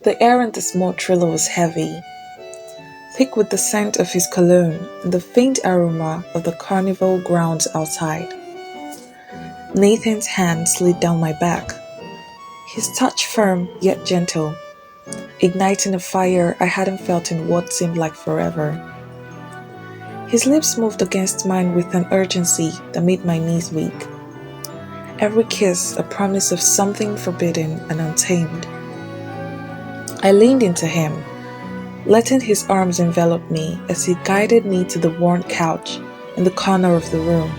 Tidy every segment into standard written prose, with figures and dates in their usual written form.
The air in the small trailer was heavy, thick with the scent of his cologne and the faint aroma of the carnival grounds outside. Nathan's hand slid down my back, his touch firm yet gentle, igniting a fire I hadn't felt in what seemed like forever. His lips moved against mine with an urgency that made my knees weak. Every kiss a promise of something forbidden and untamed. I leaned into him, letting his arms envelop me as he guided me to the worn couch in the corner of the room.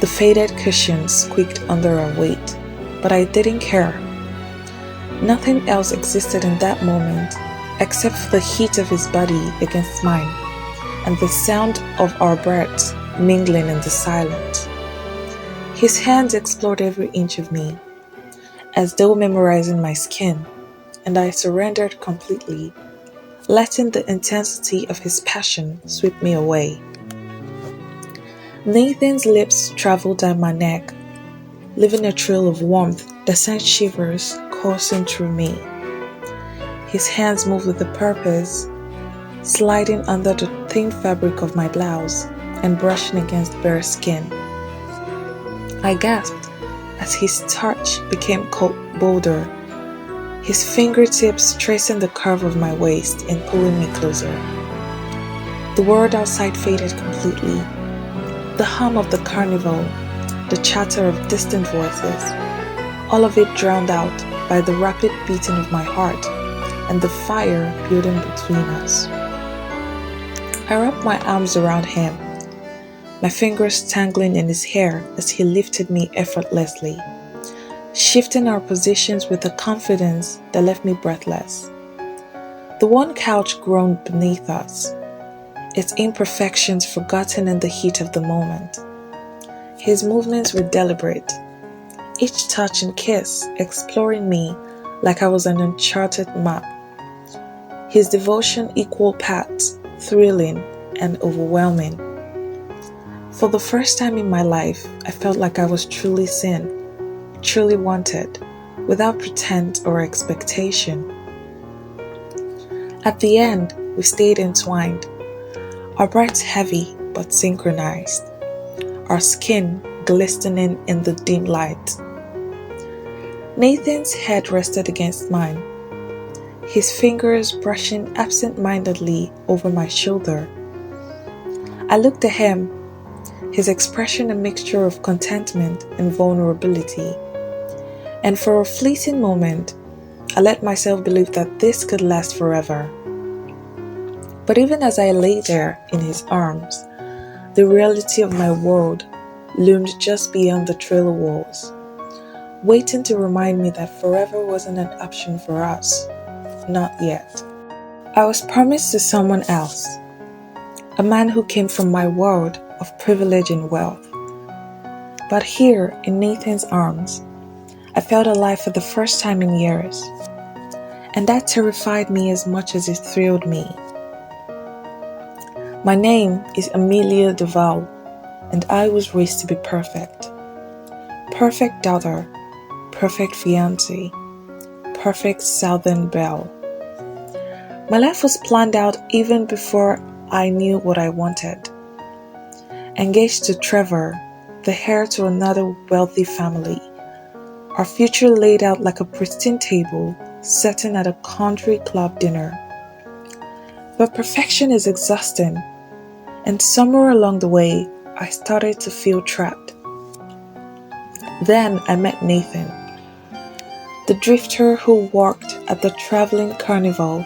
The faded cushions squeaked under our weight, but I didn't care. Nothing else existed in that moment except for the heat of his body against mine and the sound of our breaths mingling in the silence. His hands explored every inch of me, as though memorizing my skin, and I surrendered completely, letting the intensity of his passion sweep me away. Nathan's lips traveled down my neck, leaving a trail of warmth that sent shivers coursing through me. His hands moved with a purpose, sliding under the thin fabric of my blouse and brushing against bare skin. I gasped as his touch became bolder, his fingertips tracing the curve of my waist and pulling me closer. The world outside faded completely. The hum of the carnival, the chatter of distant voices, all of it drowned out by the rapid beating of my heart and the fire building between us. I wrapped my arms around him, my fingers tangling in his hair as he lifted me effortlessly, shifting our positions with a confidence that left me breathless. The one couch groaned beneath us, its imperfections forgotten in the heat of the moment. His movements were deliberate, each touch and kiss exploring me like I was an uncharted map. His devotion equal parts thrilling and overwhelming. For the first time in my life, I felt like I was truly seen, truly wanted, without pretense or expectation. At the end, we stayed entwined, our breaths heavy but synchronized, our skin glistening in the dim light. Nathan's head rested against mine, his fingers brushing absent-mindedly over my shoulder. I looked at him, his expression a mixture of contentment and vulnerability, and for a fleeting moment, I let myself believe that this could last forever. But even as I lay there in his arms, the reality of my world loomed just beyond the trailer walls, waiting to remind me that forever wasn't an option for us. Not yet. I was promised to someone else, a man who came from my world of privilege and wealth. But here, in Nathan's arms, I felt alive for the first time in years, and that terrified me as much as it thrilled me. My name is Amelia Duval, and I was raised to be perfect. Perfect daughter, perfect fiancée, perfect Southern belle. My life was planned out even before I knew what I wanted. Engaged to Trevor, the heir to another wealthy family, our future laid out like a pristine table setting at a country club dinner. But perfection is exhausting, and somewhere along the way, I started to feel trapped. Then I met Nathan, the drifter who worked at the traveling carnival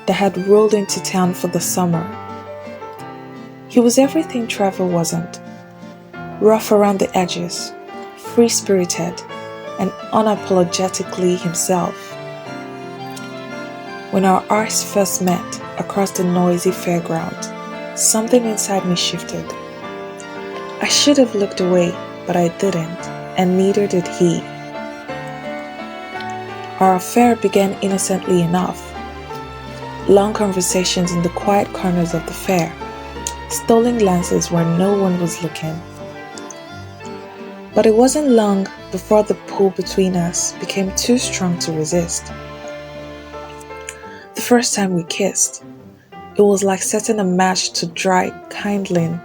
that had rolled into town for the summer. He was everything Trevor wasn't, rough around the edges, free-spirited, and unapologetically himself. When our eyes first met across the noisy fairground, something inside me shifted. I should have looked away, but I didn't, and neither did he. Our affair began innocently enough. Long conversations in the quiet corners of the fair, stolen glances where no one was looking. But it wasn't long before the pull between us became too strong to resist. first time we kissed, it was like setting a match to dry kindling,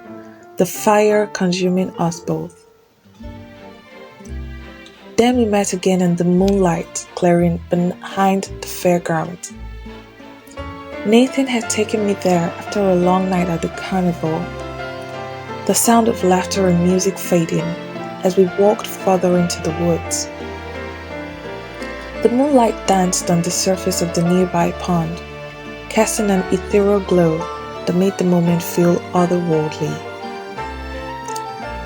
the fire consuming us both. Then we met again in the moonlight clearing behind the fairground. Nathan had taken me there after a long night at the carnival, the sound of laughter and music fading as we walked further into the woods. The moonlight danced on the surface of the nearby pond, casting an ethereal glow that made the moment feel otherworldly.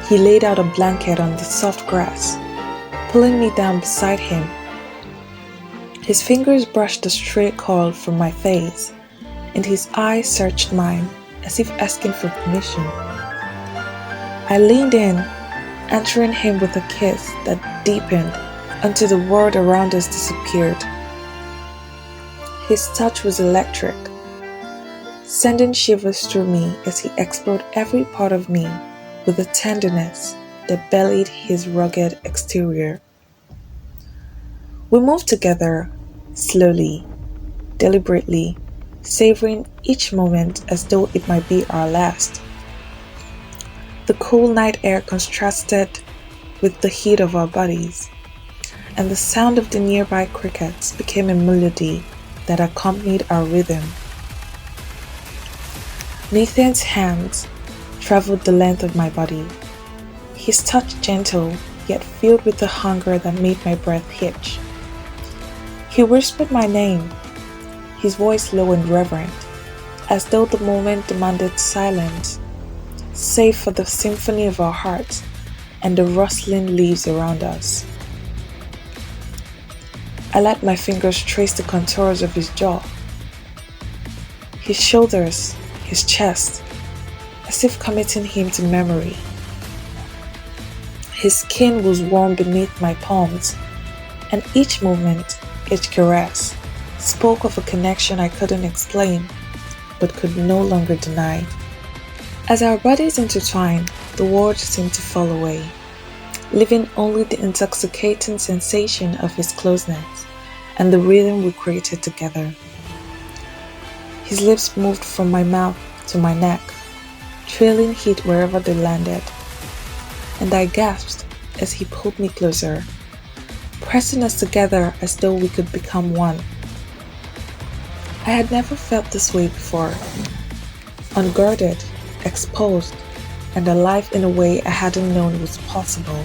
He laid out a blanket on the soft grass, pulling me down beside him. His fingers brushed the stray curl from my face, and his eyes searched mine as if asking for permission. I leaned in, answering him with a kiss that deepened until the world around us disappeared. His touch was electric, sending shivers through me as he explored every part of me with a tenderness that belied his rugged exterior. We moved together, slowly, deliberately, savoring each moment as though it might be our last. The cool night air contrasted with the heat of our bodies, and the sound of the nearby crickets became a melody that accompanied our rhythm. Nathan's hands traveled the length of my body, his touch gentle yet filled with the hunger that made my breath hitch. He whispered my name, his voice low and reverent, as though the moment demanded silence, save for the symphony of our hearts and the rustling leaves around us. I let my fingers trace the contours of his jaw, his shoulders, his chest, as if committing him to memory. His skin was warm beneath my palms, and each movement, each caress, spoke of a connection I couldn't explain, but could no longer deny. As our bodies intertwined, the world seemed to fall away, leaving only the intoxicating sensation of his closeness and the rhythm we created together. His lips moved from my mouth to my neck, trailing heat wherever they landed, and I gasped as he pulled me closer, pressing us together as though we could become one. I had never felt this way before, unguarded, exposed, and alive in a way I hadn't known was possible.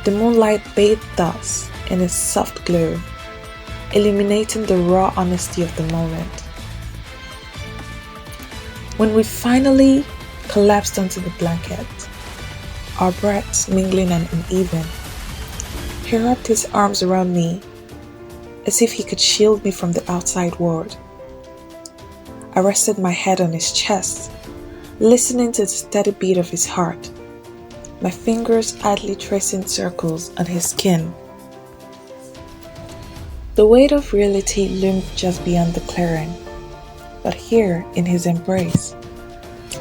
The moonlight bathed us in its soft glow, illuminating the raw honesty of the moment. When we finally collapsed onto the blanket, our breaths mingling and uneven, he wrapped his arms around me as if he could shield me from the outside world. I rested my head on his chest, listening to the steady beat of his heart, my fingers idly tracing circles on his skin. The weight of reality loomed just beyond the clearing, but here, in his embrace,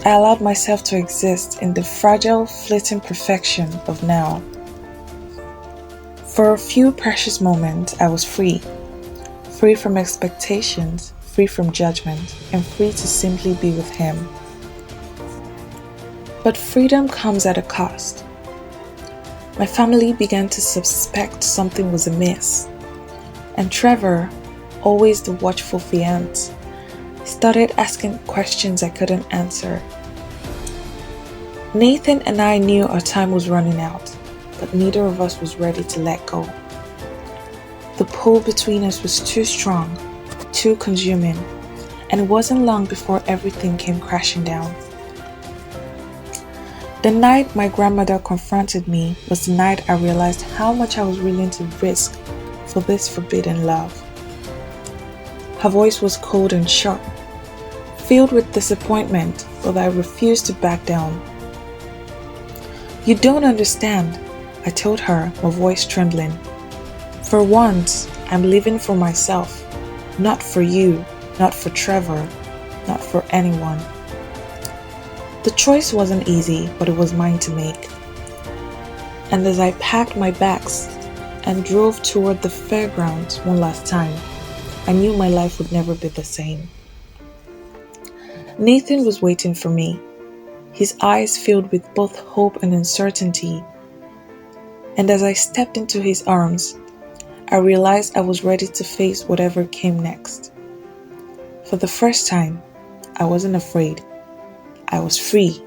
I allowed myself to exist in the fragile, fleeting perfection of now. For a few precious moments, I was free from expectations, free from judgment, and free to simply be with him. But freedom comes at a cost. My family began to suspect something was amiss, and Trevor, always the watchful fiance, started asking questions I couldn't answer. Nathan and I knew our time was running out, but neither of us was ready to let go. The pull between us was too strong, too consuming, and it wasn't long before everything came crashing down. The night my grandmother confronted me was the night I realized how much I was willing to risk for this forbidden love. Her voice was cold and sharp, filled with disappointment, but I refused to back down. "You don't understand," I told her, my voice trembling. "For once, I'm living for myself, not for you, not for Trevor, not for anyone." The choice wasn't easy, but it was mine to make. And as I packed my bags and drove toward the fairgrounds one last time, I knew my life would never be the same. Nathan was waiting for me, his eyes filled with both hope and uncertainty. And as I stepped into his arms, I realized I was ready to face whatever came next. For the first time, I wasn't afraid. I was free.